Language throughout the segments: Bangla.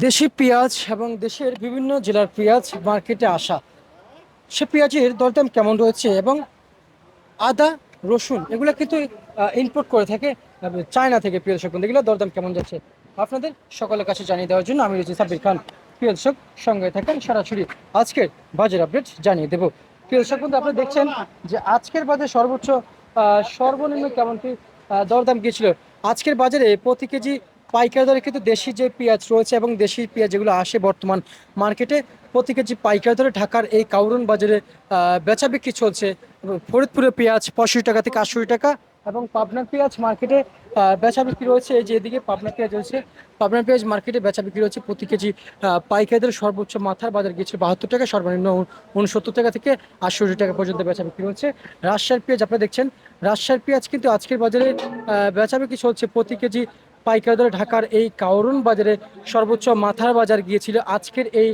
দেশি পেঁয়াজ এবং দেশের বিভিন্ন জেলার পেঁয়াজ মার্কেটে আসা, সে পেঁয়াজের দরদাম কেমন রয়েছে এবং আদা, রসুন এগুলো কিন্তু ইম্পোর্ট করে থাকে চায়না থেকে। প্রিয় দর্শক বন্ধু, এগুলো দরদাম কেমন যাচ্ছে আপনাদের সকলের কাছে জানিয়ে দেওয়ার জন্য আমি রয়েছি সাব্বির খান। প্রিয় দর্শক, সঙ্গে থাকেন, সরাসরি আজকের বাজার আপডেট জানিয়ে দেবো। প্রিয় দর্শক বন্ধু, আপনারা দেখছেন যে আজকের বাজারে সর্বোচ্চ সর্বনিম্ন কেমন কি দরদাম গিয়েছিল। আজকের বাজারে প্রতি কেজি পাইকারি দরে কিন্তু দেশি যে পেঁয়াজ রয়েছে এবং দেশি পেঁয়াজ যেগুলো আসে বর্তমান মার্কেটে, প্রতি কেজি পাইকারি দরে ঢাকার এই কাউরন বাজারে বেচা বিক্রি চলছে। ফরিদপুরের পেঁয়াজ 65 টাকা থেকে 80 টাকা এবং পাবনার পেঁয়াজ মার্কেটে বেচা বিক্রি রয়েছে। এই যে এদিকে পাবনা পেঁয়াজ রয়েছে, পাবনার পেঁয়াজ মার্কেটে বেচা বিক্রি রয়েছে প্রতি কেজি পাইকারিদের সর্বোচ্চ মাথার বাজার গিয়েছিল 72 টাকা, সর্বনিম্ন 69 টাকা থেকে 68 টাকা পর্যন্ত বেচা বিক্রি হচ্ছে। রাজশাহীর পেঁয়াজ আপনারা দেখছেন, রাজশাহীর পেঁয়াজ কিন্তু আজকের বাজারে বেচা বিক্রি চলছে প্রতি কেজি পাইকারি দরে ঢাকার এই কাউরন বাজারে সর্বোচ্চ মাথার বাজার গিয়েছিল আজকের এই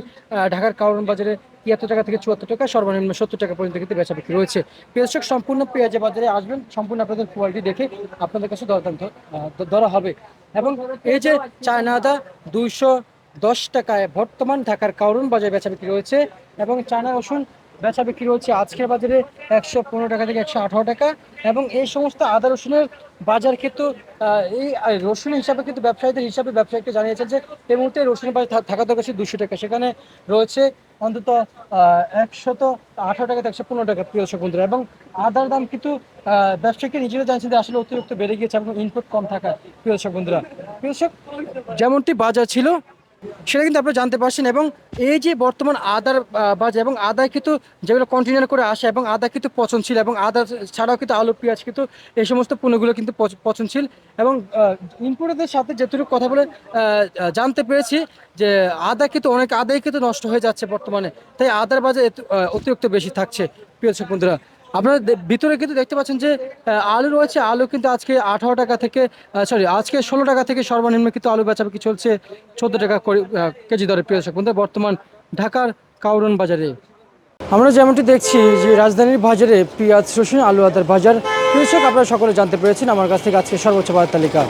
ঢাকার কাউরন বাজারে 73 টাকা থেকে 74 টাকা, সর্বনিম্ন 70 টাকা পর্যন্ত কিন্তু বেচা বিক্রি রয়েছে। পেঁয়াজক সম্পূর্ণ পেঁয়াজের বাজারে আসবেন, সম্পূর্ণ আপনাদের কোয়ালিটি দেখে আপনাদের কাছে দরদাম ধরা হবে। এবং এই যে চায়না আদা 210 টাকায় বর্তমান ঢাকার কাউরন বাজারে বেচা বিক্রি রয়েছে এবং চায়না রসুন বেচা বিক্রি হচ্ছে আজকের বাজারে 115 টাকা থেকে 118 টাকা। এবং এই সমস্ত আদা রসুনের বাজার কিন্তু এই রসুন হিসাবে কিন্তু ব্যবসায়ীদের হিসাবে ব্যবসায়ীকে জানিয়েছে যে এই মুহূর্তে রসুনের বাজার থাকা দরকার 200 টাকা, সেখানে রয়েছে অন্তত 118 টাকা থেকে 115 টাকা। প্রিয় দর্শক বন্ধুরা, এবং আদার দাম কিন্তু ব্যবসায়ীকে নিজেরা জানছে যে আসলে অতিরিক্ত বেড়ে গিয়েছে এবং ইনপুট কম থাকা। প্রিয় দর্শক বন্ধুরা, প্রিয় দর্শক, যেমনটি বাজার ছিল সেটা কিন্তু আপনারা জানতে পারছেন। এবং এই যে বর্তমান আদার বাজার এবং আদা কিন্তু যেগুলো কন্টেনার করে আসে এবং আদা কিন্তু পচনশীল, এবং আদা ছাড়াও কিন্তু আলু পেঁয়াজ কিন্তু এই সমস্ত পণ্যগুলো কিন্তু পচনশীল। এবং ইম্পোর্টারদের সাথে যেটুকু কথা বলে জানতে পেরেছি যে আদা কিন্তু অনেক আদাই কিন্তু নষ্ট হয়ে যাচ্ছে বর্তমানে, তাই আদার বাজার অতিরিক্ত বেশি থাকছে। প্রিয় দর্শক বন্ধুরা, আপনারা ভিতরে কিন্তু দেখতে পাচ্ছেন যে আলু রয়েছে, আলু কিন্তু আজকে 18 টাকা থেকে আজকে 16 টাকা থেকে সর্বনিম্ন কিন্তু আলু বেচাবিক্রি চলছে 14 টাকা করে কেজি দরে। প্রিয় দর্শক বন্ধুরা, বর্তমান ঢাকার কাউরন বাজারে আমরা যেমনটি দেখছি যে রাজধানীর বাজারে পেঁয়াজ, রসুন, আলু, আদার বাজার। প্রিয় দর্শক, আপনারা সকলে জানতে পেরেছেন আমার কাছ থেকে আজকে সর্বোচ্চ বাজার তালিকা।